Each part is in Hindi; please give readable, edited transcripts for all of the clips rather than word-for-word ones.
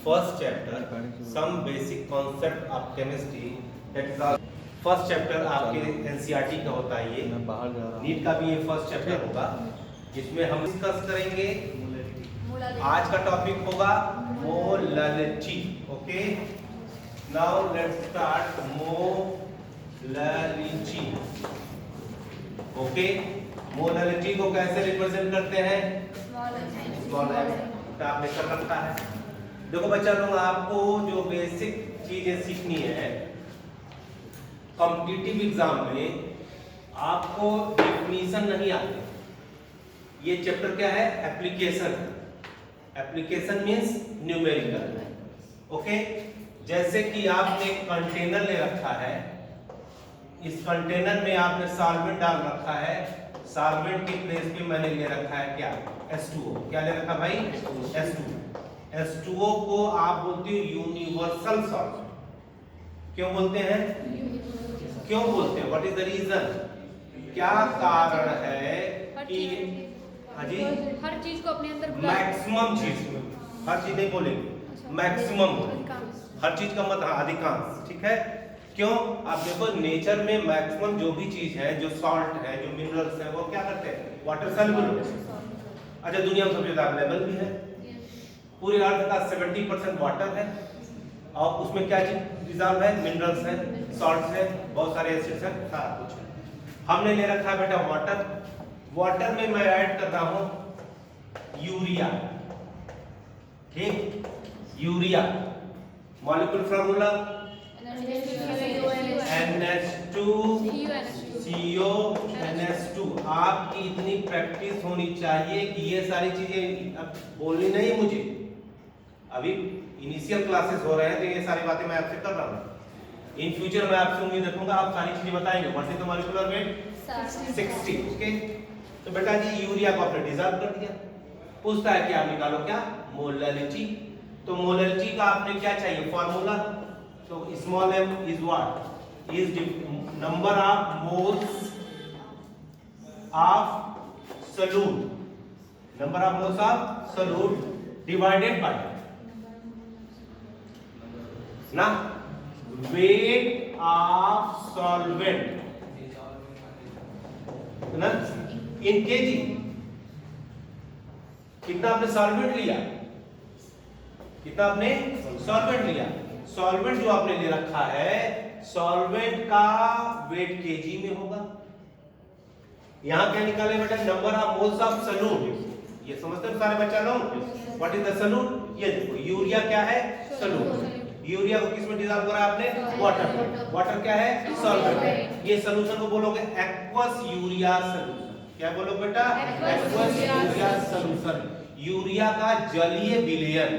first chapter, some basic concept of chemistry. That is all. First chapter आपके एनसीईआरटी का होता है ये, नीट का भी ये फर्स्ट चैप्टर होगा, जिसमें हम डिस्कस करेंगे। आज का टॉपिक होगा molality. Okay, now let's start molality. Okay, molality को कैसे रिप्रेजेंट करते हैं? स्मॉल m आपने कर रखा है। देखो बच्चा लोग, आपको जो बेसिक चीजें सीखनी है कॉम्पिटिटिव एग्जाम में, आपको डेफिनेशन नहीं आते। ये चैप्टर क्या है? Application. Application means numerical. Okay, जैसे कि आपने एक कंटेनर ले रखा है, इस कंटेनर में आपने सॉल्वेंट डाल रखा है, सॉल्वेंट की प्लेस पे मैंने ले रखा है क्या? H2O। क्या ले रखा भाई? H2O। H2O को आप बोलते हो यूनिवर्सल सॉल्वेंट। क्यों बोलते हैं? क्यों बोलते हैं? What is the reason? क्या कारण है कि हाजी हर चीज को अपने अंदर मैक्सिमम चीज, हर चीज नहीं बोलेंगे, मैक्सिमम, हर चीज का मतलब अधिकांश। ठीक है? क्यों? आप देखो नेचर में मैक्सिमम जो भी चीज है, जो सॉल्ट है, जो मिनरल्स है, वो क्या करते हैं? Water soluble. अच्छा, दुनिया में सबसे ज्यादा अवेलेबल भी है, पूरे अर्थ का 70% वाटर है, और उसमें क्या चीज डिजॉल्व है? मिनरल्स है, सॉल्ट्स है, बहुत सारे एसिड्स है, सारा कुछ है। हमने ले रखा है बेटा वाटर। वाटर में मैं ऐड कर रहा हूं यूरिया। ठीक, urea molecule formula NH2CO NH2। आपकी इतनी प्रैक्टिस होनी चाहिए कि ये सारी चीजें अब बोलनी नहीं मुझे, अभी इनिशियल क्लासेस हो रहे हैं, तो ये सारी बातें मैं आपसे कर रहा हूँ। इन फ्यूचर मैं आपसे उम्मीद रखूंगा आप सारी चीजें बताएंगे। What is the molecular weight? 60। Okay, तो बेटा जी यूरिया को आपने डिसॉल्व कर दिया, पूछता है कि आप निकालो क्या? मोलैलिटी। तो मोलैलिटी का आपने क्या चाहिए? फार्मूला। तो small m is what? Is number of moles of solute, number of moles of solute divided by ना वेट ऑफ सॉल्वेंट ना इन केजी। कितना आपने सॉल्वेंट लिया? कितना आपने सॉल्वेंट लिया? सॉल्वेंट जो आपने ले रखा है, सॉल्वेंट का वेट केजी में होगा। यहां क्या निकाले बेटा? Number of moles of solute. ये समझते हो सारे बच्चा लोग? What is the solute? ये देखो, यूरिया क्या है? सॉल्यूट। यूरिया को किस में डिसॉल्व करा आपने? वाटर। वाटर क्या है? सॉल्वेंट। ये सॉल्यूशन को बोलोगे एक्वस यूरिया सॉल्यूशन। क्या बोलोगे बेटा? Aqueous urea solution. यूरिया का जलीय विलयन,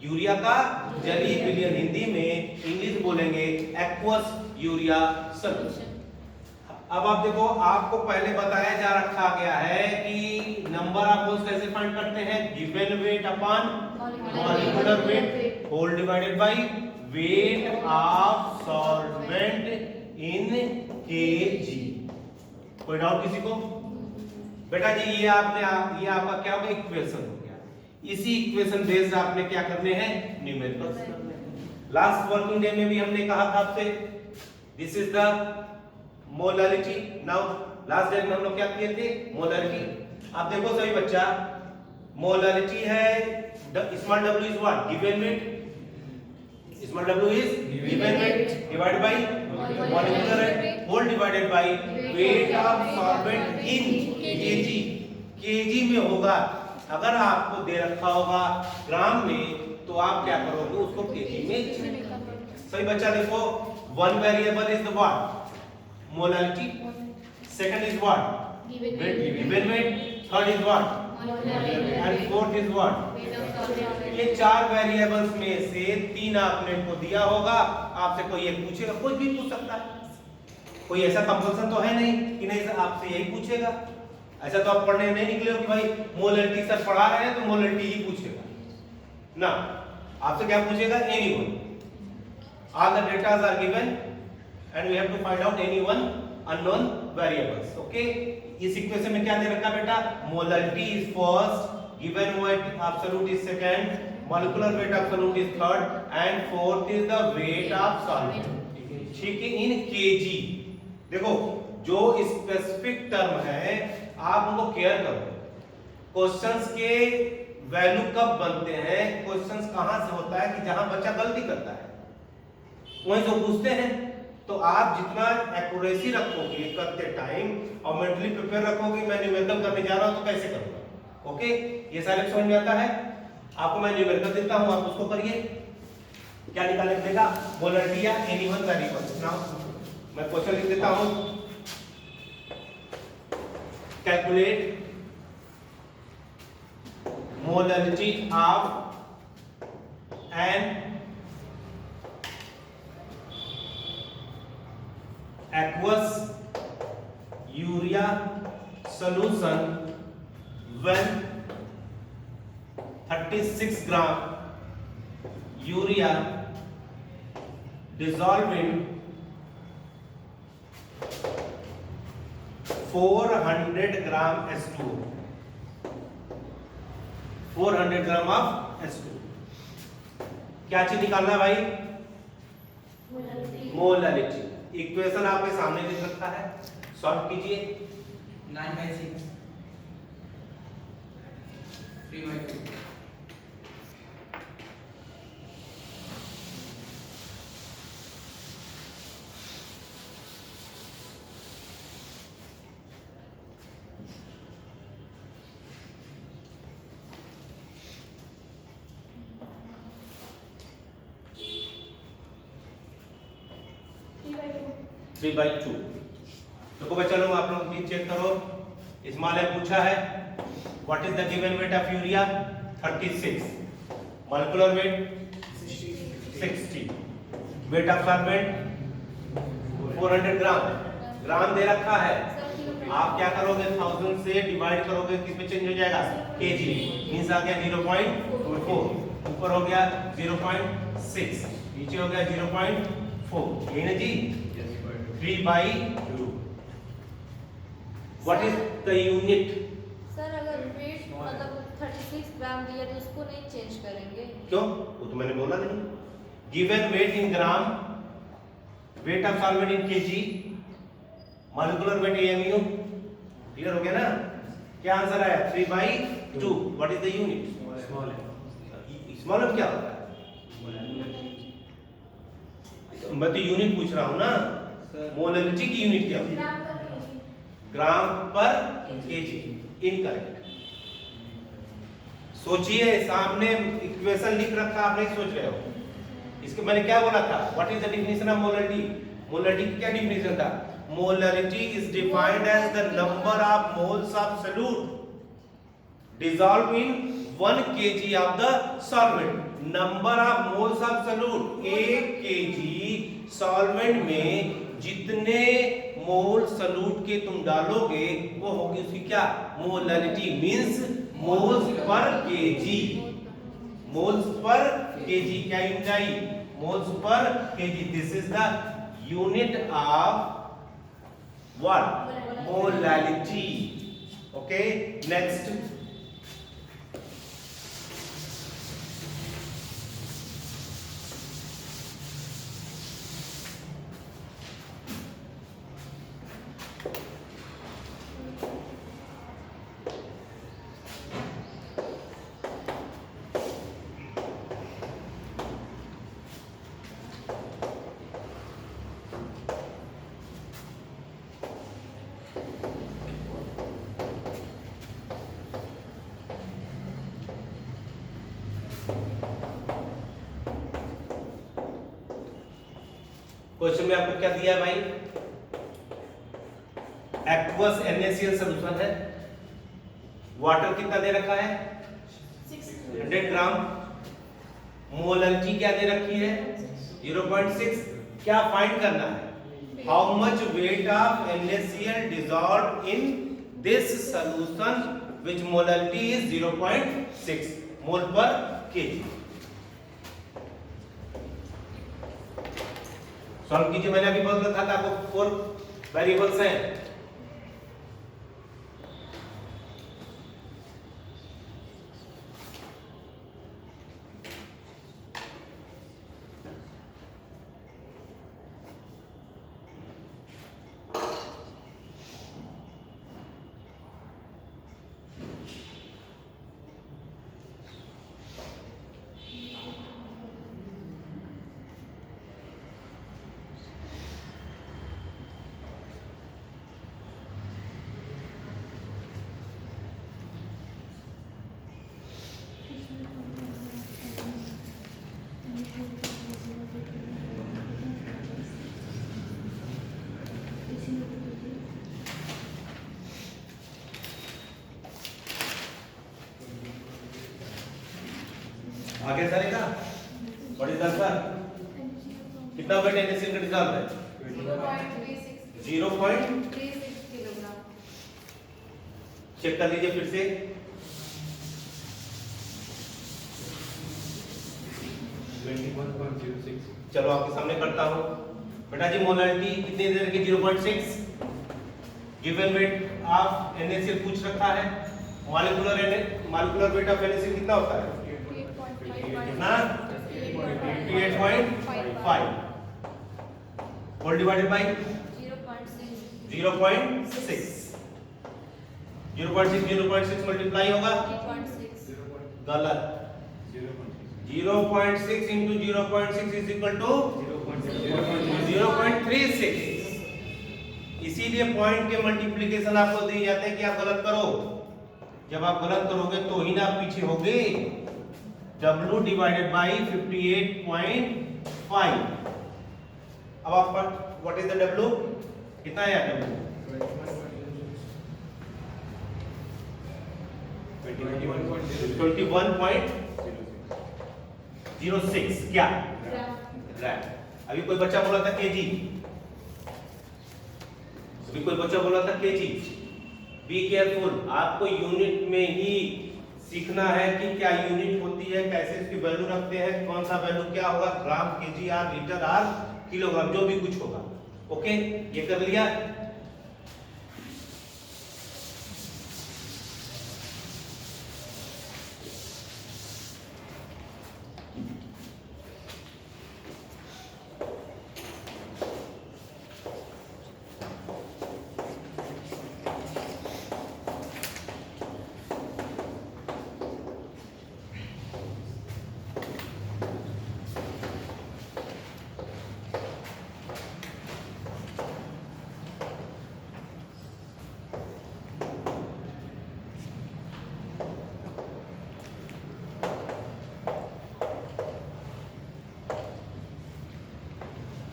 यूरिया का जलीय विलयन, हिंदी में इंग्लिश बोलेंगे एक्वस यूरिया सॉल्यूशन। अब आप देखो, आपको पहले बताया जा रखा गया है कि नंबर ऑफ मोल्स कैसे फाइंड करते हैं? Given weight upon molecular weight whole divided by weight of solvent in KG. कोई डाउट किसी को? बेटा जी ये आपका क्या होगा? इक्वेशन हो गया। इसी इक्वेशन बेस्ड आपने क्या करने हैं? न्यूमेरिकल्स करने हैं। लास्ट वर्किंग डे में भी हमने कहा था आपसे, this is the molality. Now last day में हम लोग क्या किए थे? मोलैलिटी। आप देखो सभी बच्चा, मोलैलिटी है small w is what? Given weight. Small w is given weight divided by molecular weight whole divided by weight of solvent in KG. KG में होगा। अगर आपको दे रखा होगा ग्राम में, तो आप क्या करोगे? उसको केजी में। सही बच्चा देखो, one variable is the what? Molality. Second is what? Given wait. Third is what? And fourth is what? ये चार वेरिएबल्स में से तीन आपने को दिया होगा। आपसे कोई एक पूछेगा, कोई भी पूछ सकता है, कोई ऐसा कंपल्सन तो है नहीं कि नहीं आपसे यही पूछेगा। ऐसा तो आप पढ़ने नहीं निकले हो कि भाई मोलैलिटी सर पढ़ा रहे हैं तो मोलैलिटी ही पूछेगा ना। आपसे क्या पूछेगा? Anyone. All the data are given and we have to find out any one unknown variables. Okay, इस इक्वेशन में क्या दे रखा बेटा? Molality is first, given weight absolute is second, molecular weight of solute is third and fourth is the weight of solvent, ठीक है, इन केजी। देखो जो स्पेसिफिक टर्म है आप उनको केयर करो। क्वेश्चंस के वैल्यू कब बनते हैं, क्वेश्चंस कहां से होता है कि जहां बच्चा गलती करता है वहीं जो पूछते हैं। तो आप जितना एक्यूरेसी रखोगे करते टाइम और मेंटली प्रिपेयर रखोगे, मैं न्यूमेरिकल करने जा रहा हूं तो कैसे करूंगा। ओके, ये सारे समझ में आता है आपको। मैं न्यूमेरिकल देता हूं, आप उसको करिए। क्या निकालने पड़ेगा, मोलरिटी या एनी वन वेरिएबल। नाउ मैं क्वेश्चन लिख देता हूं, calculate molarity of an aqueous urea solution when 36 gram urea dissolved in 400 gram H2O, 400 gram of H2O। क्या चीज निकालना भाई, मोलरिटी। इक्वेशन आपके सामने लिख रखा है, सॉल्व कीजिए। 9/6 3/2 3/2। देखो बच्चा लोग आप लोग चेक करो, स्मॉल है पूछा है what is the given weight of urea 36, molecular weight 60, wait of solvent 400 ग्राम, ग्राम दे रखा है। आप क्या करोगे, 1000 से डिवाइड करोगे, किस में चेंज हो जाएगा, केजी, मींस आ गया 0.4, ऊपर हो गया 0.6, नीचे हो गया 0.4, यही ना जी, 3/2। What is the unit. Sir अगर वेट मतलब 36 ग्राम दिया तो उसको नहीं चेंज करेंगे क्यों, वो तो मैंने बोला नहीं। Given weight in gram, wait of solvent in KG, molecular weight MU, clear हो गया ना। क्या आंसर आया, 3/2। What is the unit, small क्या होता है, मैं तो यूनिट पूछ रहा हूं ना, मोलरिटी की यूनिट क्या होती है, ग्राम पर केजी। इनकरेक्ट। सोचिए, सामने इक्वेशन लिख रखा, आप नहीं सोच रहे हो। इसके मैंने क्या बोला था, what is the definition of molarity. Molarity की क्या डेफिनेशन था, molarity is defined as the number of moles of solute dissolved in 1 kg of the solvent। Number of moles of solute, 1 kg solvent में जितने मोल सॉल्यूट के तुम डालोगे वो होगी उसकी क्या, molarity, means moles per kg. Moles per kg क्या यूनिट आई, moles per kg. This is the unit of what, molarity. Okay, next. Question में आपको क्या दिया है भाई, एक्वस NaCl सॉल्यूशन है, वाटर कितना दे रखा है 100 ग्राम, मोलरिटी क्या दे रखी है 0.6। क्या फाइंड करना है, how much weight of NaCl dissolved in this solution which molarity is 0.6 मोल पर केजी। सॉल्व कीजिए। मैंने अभी बोल रखा था आपको 4 वेरिएबल्स हैं, आगे सरेगा। What is the answer? कितना वेट NaCl का डिसॉल्व है? 0.36 किलोग्राम। चेक कर लीजिए फिर से। चलो आपके सामने करता हूं। बेटा जी मोलारिटी कितनी देर की? 0.6। गिवन वेट ऑफ NaCl पूछ रखा है। मॉलिक्यूलर वेट ऑफ NaCl कितना होता है? कितना? 58.5 होल डिवाइडेड बाय 0.6। 0.6 मल्टीप्लाई होगा? 8.6। गलत। 0.6 into 0.6 is equal to 0.36। इसीलिए पॉइंट के मल्टीप्लिकेशन आपको दिए जाते हैं कि आप गलत करो। जब आप गलत करोगे तो ही ना आप पीछे होगे। W divided by 58.5। अब आप व्हाट इज द W? कितना है W? 21.06 क्या? ग्राम। अभी कोई बच्चा बोला था केजी। बी केयरफुल, आपको यूनिट में ही सीखना है कि क्या यूनिट होती है, कैसे इसकी वैल्यू रखते हैं, कौन सा वैल्यू क्या होगा, gram, kg, or, litre, or, kilogram, जो भी कुछ होगा। ओके, ये कर लिया।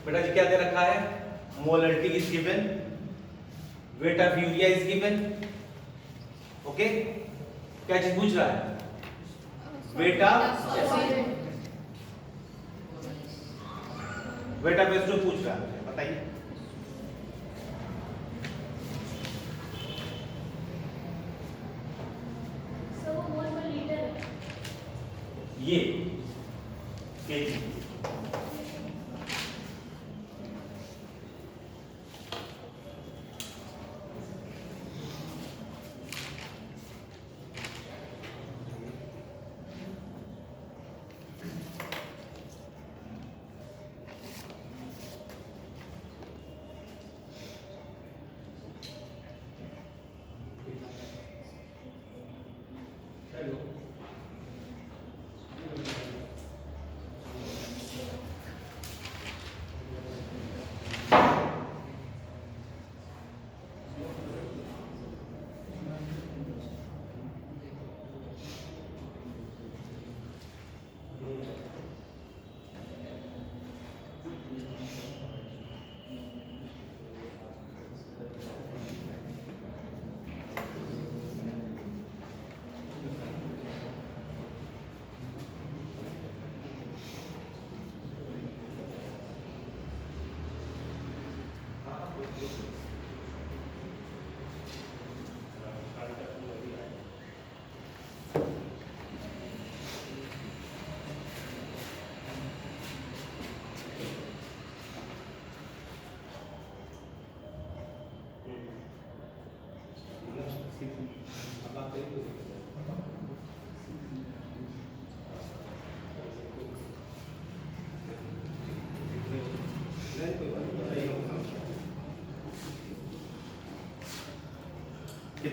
बेटा जी क्या दे रखा है? Molarity is given, weight of urea is given. Okay, क्या चीज पूछ रहा है? वेट ऑफ H2 पूछ रहा है, बताइए। ये केजी